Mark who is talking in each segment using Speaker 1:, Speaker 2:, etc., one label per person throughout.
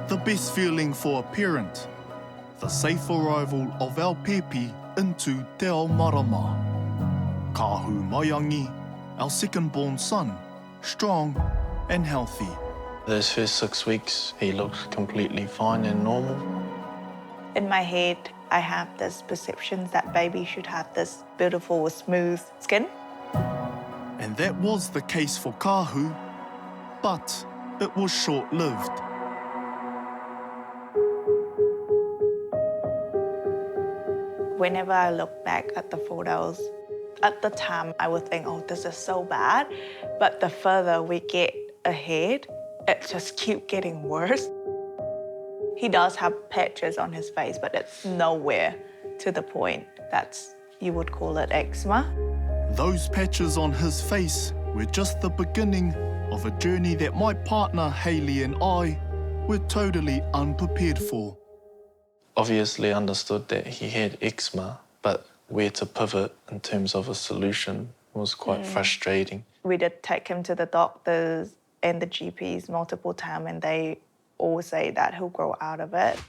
Speaker 1: The best feeling for a parent, the safe arrival of our pepi into Te Ao Marama. Kahu Maiangi, our second-born son, strong and healthy.
Speaker 2: Those first 6 weeks, he looked completely fine and normal.
Speaker 3: In my head, I have this perception that baby should have this beautiful, smooth skin.
Speaker 1: And that was the case for Kahu, but it was short-lived.
Speaker 3: Whenever I look back at the photos, at the time I would think, oh, this is so bad. But the further we get ahead, it just keeps getting worse. He does have patches on his face, but it's nowhere to the point that you would call it eczema.
Speaker 1: Those patches on his face were just the beginning of a journey that my partner Hailey and I were totally unprepared for.
Speaker 2: Obviously understood that he had eczema, but where to pivot in terms of a solution was quite frustrating.
Speaker 3: We did take him to the doctors and the GPs multiple times, and they all say that he'll grow out of it.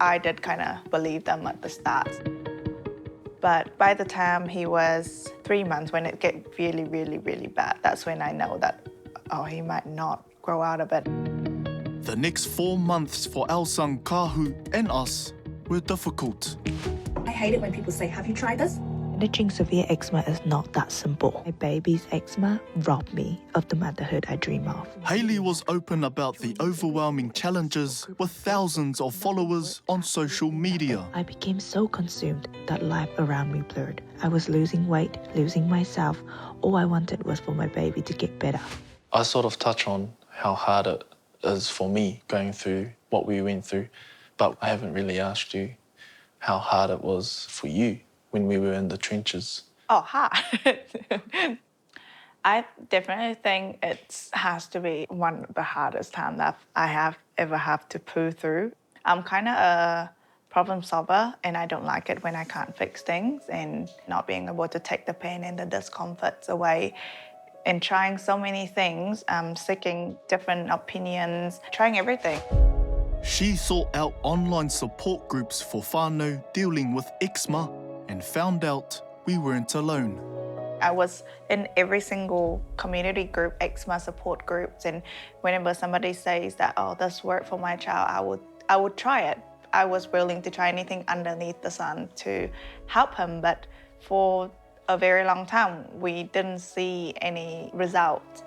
Speaker 3: I did kind of believe them at the start. But by the time he was 3 months, when it get really, really, really bad, that's when I know that, oh, he might not grow out of it.
Speaker 1: The next 4 months for our son Kahu and us were difficult.
Speaker 4: I hate it when people say, have you tried this?
Speaker 3: Managing severe eczema is not that simple. My baby's eczema robbed me of the motherhood I dream of.
Speaker 1: Hailey was open about the overwhelming challenges with thousands of followers on social media.
Speaker 3: I became so consumed that life around me blurred. I was losing weight, losing myself. All I wanted was for my baby to get better.
Speaker 2: I sort of touch on how hard it is for me going through what we went through, but I haven't really asked you how hard it was for you when we were in the trenches.
Speaker 3: Oh, hard. I definitely think it has to be one of the hardest times that I have ever had to pull through. I'm kind of a problem solver, and I don't like it when I can't fix things, and not being able to take the pain and the discomforts away. And trying so many things, seeking different opinions, trying everything.
Speaker 1: She sought out online support groups for Whānau dealing with eczema and found out we weren't alone.
Speaker 3: I was in every single community group, eczema support groups, and whenever somebody says that, oh, this worked for my child, I would try it. I was willing to try anything underneath the sun to help him, but for a very long time, we didn't see any results.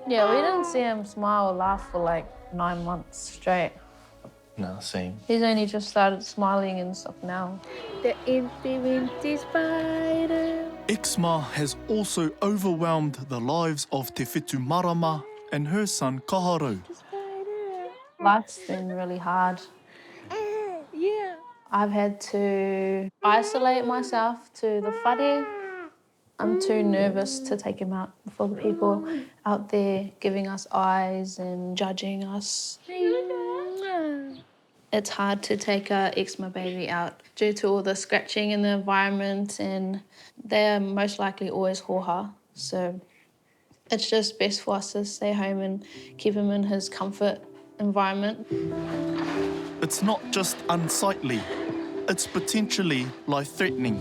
Speaker 5: Yeah, we didn't see him smile or laugh for like 9 months straight.
Speaker 2: No, same.
Speaker 5: He's only just started smiling and stuff now.
Speaker 6: The infinity spider.
Speaker 1: Eczema has also overwhelmed the lives of Te Whetū Marama and her son Kaharu.
Speaker 5: Life's been really hard.
Speaker 6: Yeah.
Speaker 5: I've had to isolate myself to the whare. I'm too nervous to take him out before the people out there giving us eyes and judging us. It's hard to take a eczema baby out due to all the scratching in the environment, and they're most likely always hoha. So it's just best for us to stay home and keep him in his comfort environment.
Speaker 1: It's not just unsightly, it's potentially life-threatening.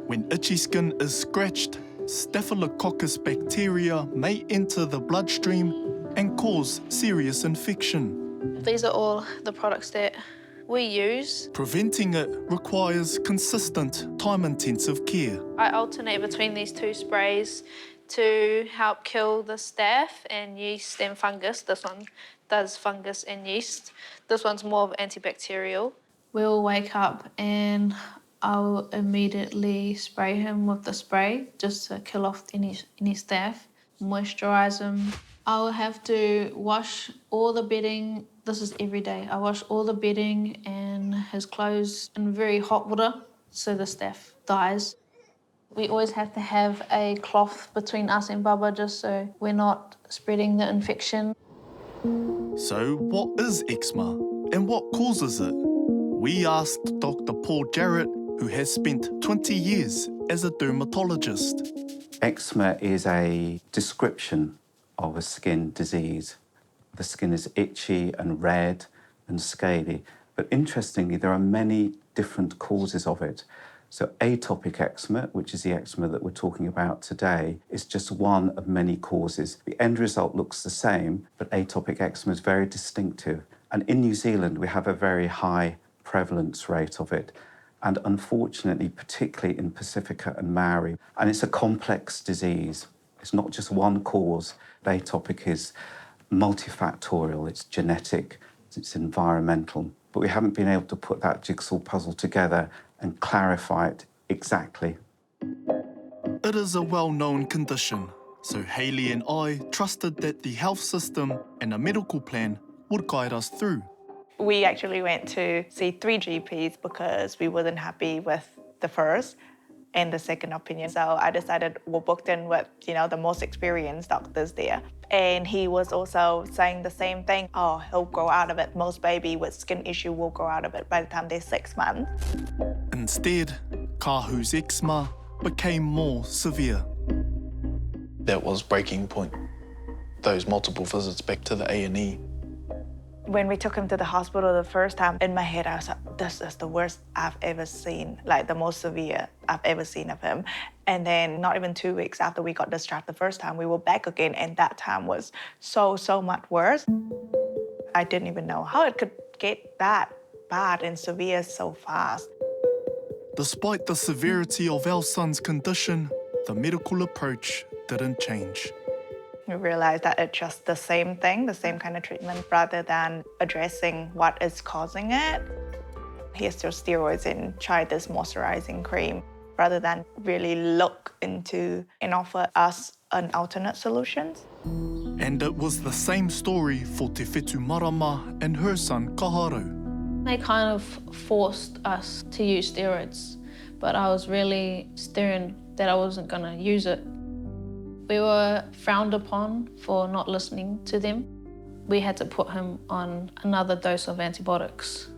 Speaker 1: When itchy skin is scratched, Staphylococcus bacteria may enter the bloodstream and cause serious infection.
Speaker 5: These are all the products that we use.
Speaker 1: Preventing it requires consistent, time-intensive care.
Speaker 5: I alternate between these two sprays to help kill the staph and yeast and fungus. This one does fungus and yeast. This one's more of antibacterial. We'll wake up and I'll immediately spray him with the spray just to kill off any staph, moisturise him. I'll have to wash all the bedding. This is every day. I wash all the bedding and his clothes in very hot water so the staph dies. We always have to have a cloth between us and Baba just so we're not spreading the infection.
Speaker 1: So what is eczema and what causes it? We asked Dr. Paul Jarrett, who has spent 20 years as a dermatologist.
Speaker 7: Eczema is a description of a skin disease. The skin is itchy and red and scaly, but interestingly, there are many different causes of it. So atopic eczema, which is the eczema that we're talking about today, is just one of many causes. The end result looks the same, but atopic eczema is very distinctive. And in New Zealand, we have a very high prevalence rate of it. And unfortunately, particularly in Pacifica and Maori. And it's a complex disease. It's not just one cause. Atopic is multifactorial, it's genetic, it's environmental. But we haven't been able to put that jigsaw puzzle together and clarify it exactly.
Speaker 1: It is a well-known condition, so Hailey and I trusted that the health system and a medical plan would guide us through.
Speaker 3: We actually went to see 3 GPs because we wasn't happy with the first and the second opinion. So I decided we booked in with, the most experienced doctors there. And he was also saying the same thing. Oh, he'll grow out of it. Most baby with skin issue will grow out of it by the time they're 6 months.
Speaker 1: Instead, Kahu's eczema became more severe.
Speaker 2: That was breaking point. Those multiple visits back to the A&E.
Speaker 3: When we took him to the hospital the first time, in my head I was like, this is the worst I've ever seen, like the most severe I've ever seen of him. And then not even 2 weeks after we got discharged the first time, we were back again, and that time was so much worse. I didn't even know how it could get that bad and severe so fast.
Speaker 1: Despite the severity of our son's condition, the medical approach didn't change.
Speaker 3: We realized that it's just the same thing, the same kind of treatment, rather than addressing what is causing it. Here's your steroids and try this moisturizing cream, rather than really look into and offer us an alternate solutions.
Speaker 1: And it was the same story for Te Whetū Marama and her son Kaharu.
Speaker 5: They kind of forced us to use steroids, but I was really stern that I wasn't going to use it. We were frowned upon for not listening to them. We had to put him on another dose of antibiotics.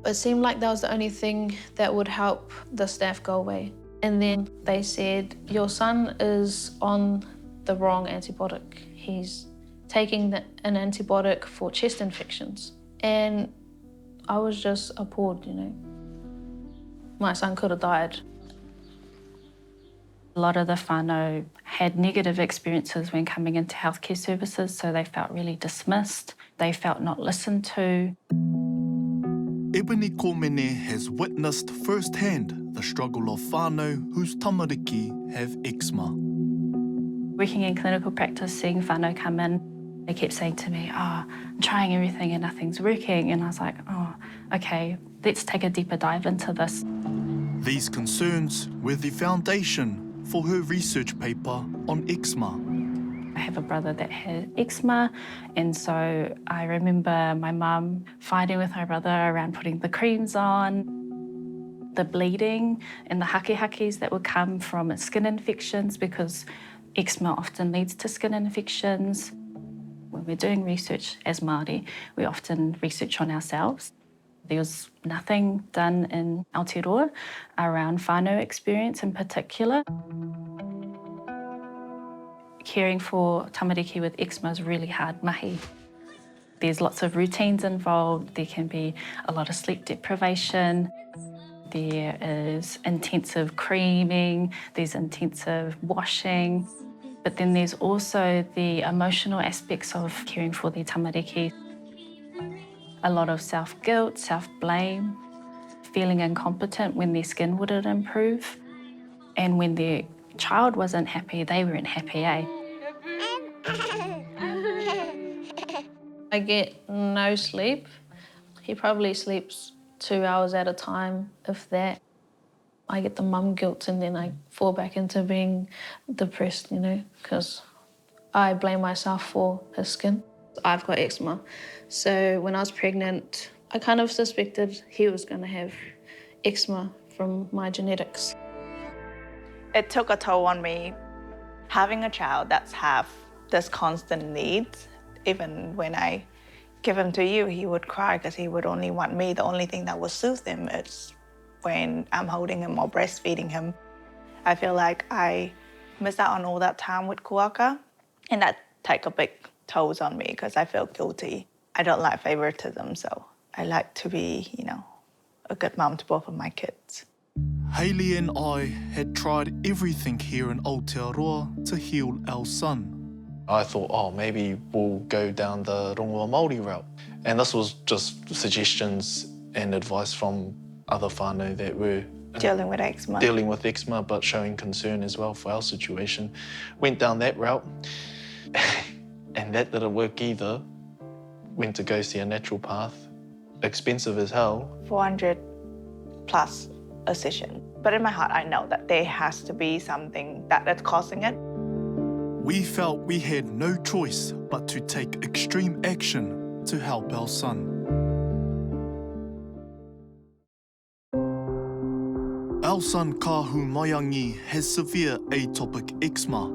Speaker 5: It seemed like that was the only thing that would help the staph go away. And then they said, your son is on the wrong antibiotic. He's taking an antibiotic for chest infections. And I was just appalled, My son could have died.
Speaker 8: A lot of the whānau had negative experiences when coming into healthcare services, so they felt really dismissed. They felt not listened to.
Speaker 1: Ebony Komene has witnessed firsthand the struggle of whānau whose tamariki have eczema.
Speaker 8: Working in clinical practice, seeing whānau come in, they kept saying to me, I'm trying everything and nothing's working. And I was like, okay, let's take a deeper dive into this.
Speaker 1: These concerns were the foundation for her research paper on eczema.
Speaker 8: I have a brother that had eczema, and so I remember my mum fighting with my brother around putting the creams on, the bleeding and the haki-hakis that would come from skin infections, because eczema often leads to skin infections. When we're doing research as Māori, we often research on ourselves. There was nothing done in Aotearoa around whānau experience in particular. Caring for tamariki with eczema is really hard mahi. There's lots of routines involved. There can be a lot of sleep deprivation. There is intensive creaming. There's intensive washing. But then there's also the emotional aspects of caring for their tamariki. A lot of self-guilt, self-blame, feeling incompetent when their skin wouldn't improve. And when their child wasn't happy, they weren't happy,
Speaker 5: I get no sleep. He probably sleeps 2 hours at a time, if that. I get the mum guilt and then I fall back into being depressed, because I blame myself for his skin. I've got eczema. So when I was pregnant, I kind of suspected he was going to have eczema from my genetics.
Speaker 3: It took a toll on me. Having a child that's have this constant needs, even when I give him to you, he would cry because he would only want me. The only thing that would soothe him is when I'm holding him or breastfeeding him. I feel like I missed out on all that time with Kuaka, and that take a big toll on me because I feel guilty. I don't like favoritism, so I like to be, a good mom to both of my kids.
Speaker 1: Hailey and I had tried everything here in Aotearoa to heal our son.
Speaker 2: I thought, maybe we'll go down the rongoa Māori route. And this was just suggestions and advice from other whānau that were
Speaker 3: Dealing with eczema.
Speaker 2: But showing concern as well for our situation. Went down that route, and that didn't work either. Went to go see a natural path, expensive as hell.
Speaker 3: 400 plus a session. But in my heart, I know that there has to be something that's causing it.
Speaker 1: We felt we had no choice but to take extreme action to help our son. Our son Kahu has severe atopic eczema.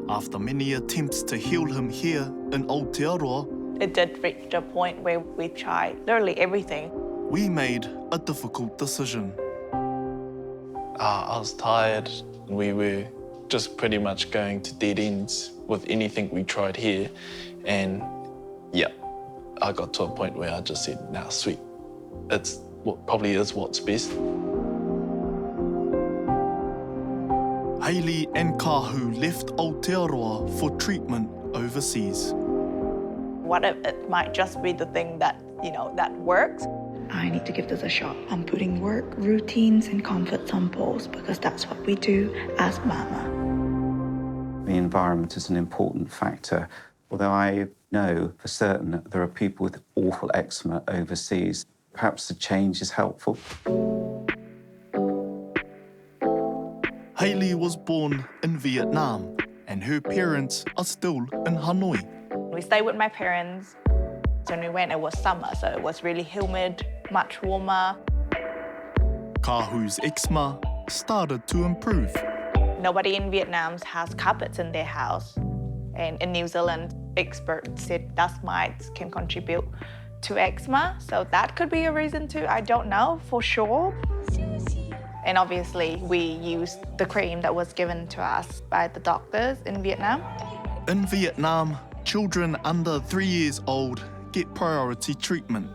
Speaker 1: After many attempts to heal him here in Aotearoa,
Speaker 3: It did reach a point where we tried literally everything.
Speaker 1: we made a difficult decision.
Speaker 2: I was tired. We were just pretty much going to dead ends with anything we tried here. And yeah, I got to a point where I just said, nah, sweet. It's what probably is what's best.
Speaker 1: Hailey and Kahu left Aotearoa for treatment overseas.
Speaker 3: What if it might just be the thing that, that works?
Speaker 4: I need to give this a shot. I'm putting work, routines, and comfort on pause because that's what we do as mama.
Speaker 7: The environment is an important factor. Although I know for certain that there are people with awful eczema overseas, perhaps the change is helpful.
Speaker 1: Hailey was born in Vietnam and her parents are still in Hanoi.
Speaker 3: We stayed with my parents. When we went, it was summer, so it was really humid, much warmer.
Speaker 1: Kahu's eczema started to improve.
Speaker 3: Nobody in Vietnam has carpets in their house. And in New Zealand, experts said dust mites can contribute to eczema. So that could be a reason too. I don't know for sure. And obviously, we used the cream that was given to us by the doctors in Vietnam.
Speaker 1: In Vietnam, children under 3 years old get priority treatment.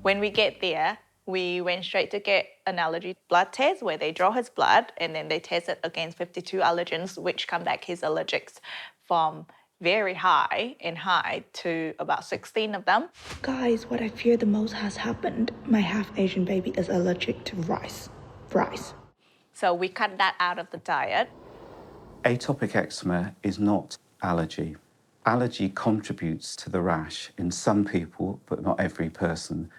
Speaker 3: When we get there, we went straight to get an allergy blood test where they draw his blood and then they test it against 52 allergens, which come back his allergics from very high to about 16 of them.
Speaker 4: Guys, what I fear the most has happened. My half-Asian baby is allergic to rice.
Speaker 3: So we cut that out of the diet.
Speaker 7: Atopic eczema is not allergy. Allergy contributes to the rash in some people, but not every person.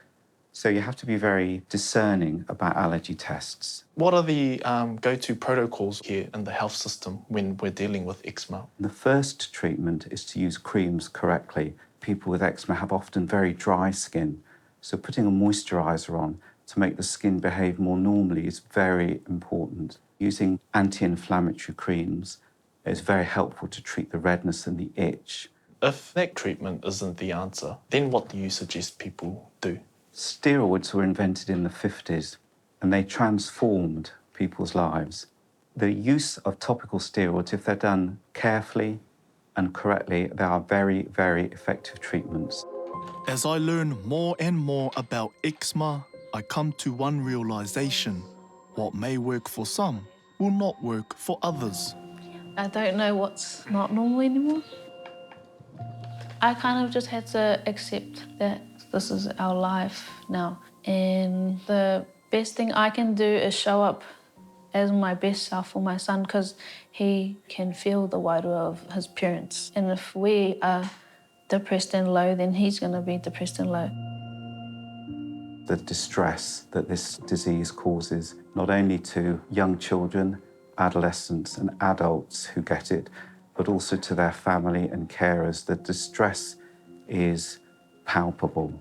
Speaker 7: So you have to be very discerning about allergy tests.
Speaker 2: What are the go-to protocols here in the health system when we're dealing with eczema?
Speaker 7: The first treatment is to use creams correctly. People with eczema have often very dry skin, so putting a moisturiser on to make the skin behave more normally is very important. Using anti-inflammatory creams is very helpful to treat the redness and the itch.
Speaker 2: If that treatment isn't the answer, then what do you suggest people do?
Speaker 7: Steroids were invented in the 50s and they transformed people's lives. The use of topical steroids, if they're done carefully and correctly, they are very, very effective treatments.
Speaker 1: As I learn more and more about eczema, I come to one realization. What may work for some will not work for others.
Speaker 8: I don't know what's not normal anymore. I kind of just had to accept that this is our life now. And the best thing I can do is show up as my best self for my son because he can feel the wairua of his parents. And if we are depressed and low, then he's going to be depressed and low.
Speaker 7: The distress that this disease causes, not only to young children, adolescents and adults who get it, but also to their family and carers. The distress is palpable,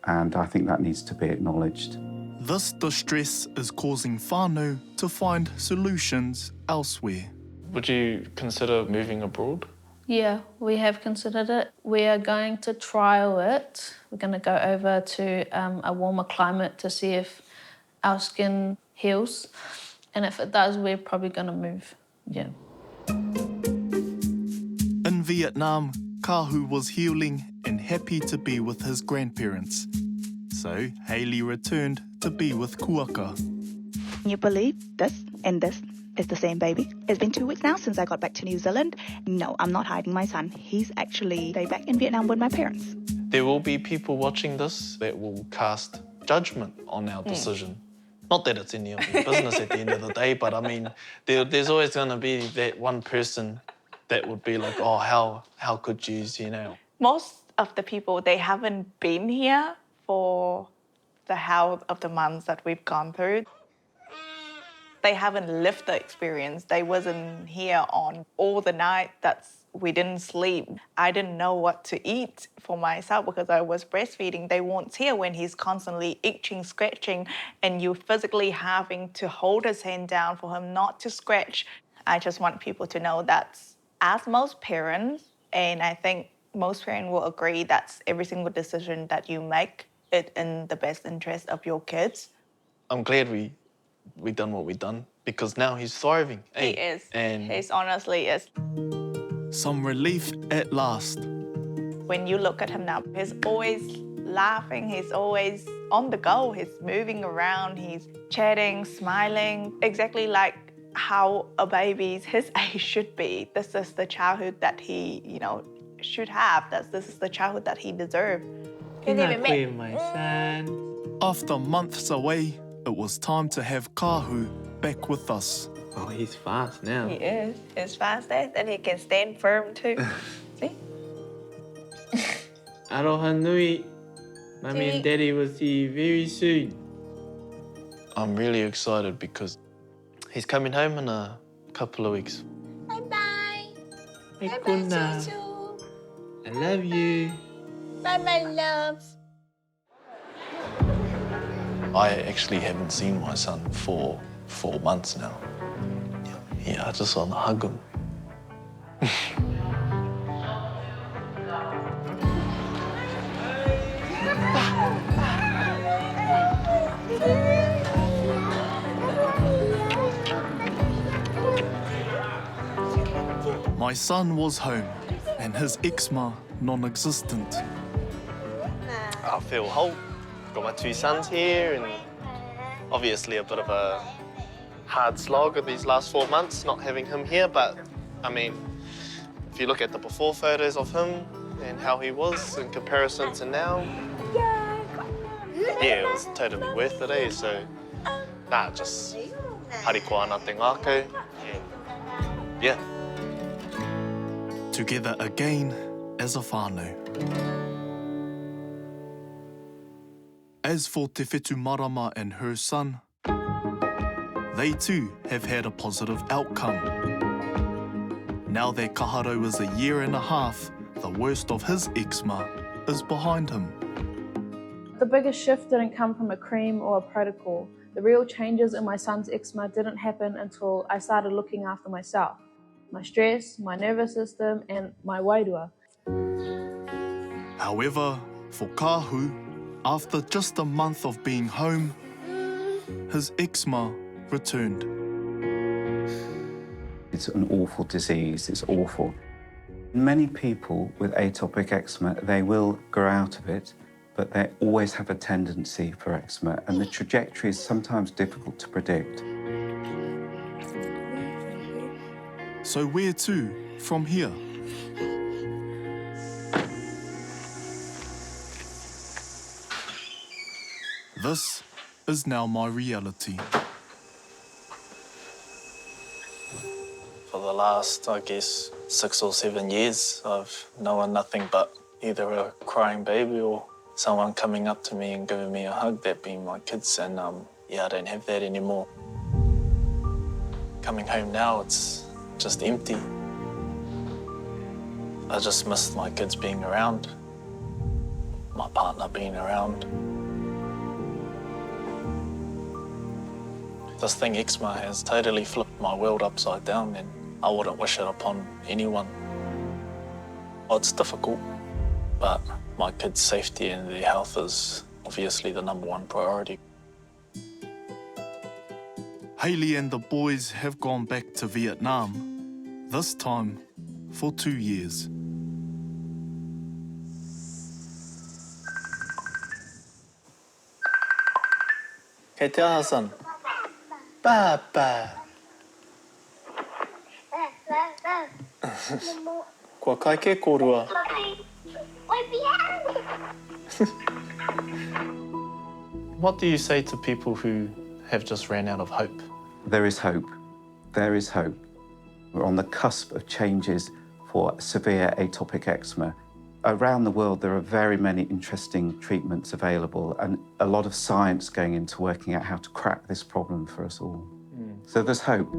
Speaker 7: and I think that needs to be acknowledged.
Speaker 1: This distress is causing whānau to find solutions elsewhere.
Speaker 2: Would you consider moving abroad?
Speaker 8: Yeah, we have considered it. We are going to trial it. We're going to go over to a warmer climate to see if our skin heals. And if it does, we're probably going to move. Yeah.
Speaker 1: In In Vietnam, Kahu was healing and happy to be with his grandparents. So Hailey returned to be with Kuaka.
Speaker 4: Can you believe this and this is the same baby? It's been 2 weeks now since I got back to New Zealand. No, I'm not hiding my son. He's actually back in Vietnam with my parents.
Speaker 2: There will be people watching this that will cast judgment on our decision. Not that it's any of your business at the end of the day, but I mean, there's always going to be that one person that would be like, oh, how could you, you know?
Speaker 3: Most of the people, they haven't been here for the health of the months that we've gone through. They haven't lived the experience. They wasn't here on all the night we didn't sleep. I didn't know what to eat for myself because I was breastfeeding. They weren't here when he's constantly itching, scratching, and you physically having to hold his hand down for him not to scratch. I just want people to know that as most parents, and I think most parents will agree, that's every single decision that you make it in the best interest of your kids.
Speaker 2: I'm glad we done what we done because now he's thriving.
Speaker 3: He is.
Speaker 2: And
Speaker 3: He honestly is.
Speaker 1: Some relief at last.
Speaker 3: When you look at him now, he's always laughing, he's always on the go, he's moving around, he's chatting, smiling, exactly like how a baby's his age should be. This is the childhood that he, should have. This is the childhood that he deserves.
Speaker 9: My son.
Speaker 1: After months away, it was time to have Kahu back with us.
Speaker 9: Oh, he's fast now.
Speaker 3: He is. He's fast and he can stand firm too. See?
Speaker 9: Aroha nui. Mummy and Daddy will see you very soon.
Speaker 2: I'm really excited because he's coming home in a couple of weeks.
Speaker 6: Bye-bye.
Speaker 9: Hey,
Speaker 6: Bye-bye,
Speaker 9: Kuna.
Speaker 6: Susu.
Speaker 9: I love you.
Speaker 6: Bye-bye, loves.
Speaker 2: I actually haven't seen my son for 4 months now. Yeah, I just want to hug him.
Speaker 1: My son was home and his eczema non-existent.
Speaker 2: I feel whole. Got my 2 sons here and obviously a bit of a hard slog of these last 4 months not having him here, but I mean, if you look at the before photos of him and how he was in comparison to now, yeah, it was totally worth it, eh? So, just harikoa ana te ngākau and yeah.
Speaker 1: Together again as a whānau. As for Te Whetū Marama and her son, they too have had a positive outcome. Now that Kaharau is 1.5 years, the worst of his eczema is behind him.
Speaker 10: The biggest shift didn't come from a cream or a protocol. The real changes in my son's eczema didn't happen until I started looking after myself. My stress, my nervous system, and my wairua.
Speaker 1: However, for Kahu, after just a month of being home, his eczema returned.
Speaker 7: It's an awful disease, it's awful. Many people with atopic eczema, they will grow out of it, but they always have a tendency for eczema, and the trajectory is sometimes difficult to predict.
Speaker 1: So where to from here? This is now my reality.
Speaker 2: For the last, I guess, 6 or 7 years, I've known nothing but either a crying baby or someone coming up to me and giving me a hug, that being my kids, and I don't have that anymore. Coming home now, it's just empty. I just miss my kids being around, my partner being around. This thing, eczema, has totally flipped my world upside down, and I wouldn't wish it upon anyone. Oh, it's difficult, but my kids' safety and their health is obviously the #1 priority.
Speaker 1: Hailey and the boys have gone back to Vietnam, this time for 2 years.
Speaker 2: Kei te aha, son. Papa. Kua kai ke korua. What do you say to people who have just ran out of hope?
Speaker 7: There is hope. There is hope. We're on the cusp of changes for severe atopic eczema. Around the world, there are very many interesting treatments available and a lot of science going into working out how to crack this problem for us all. So there's hope.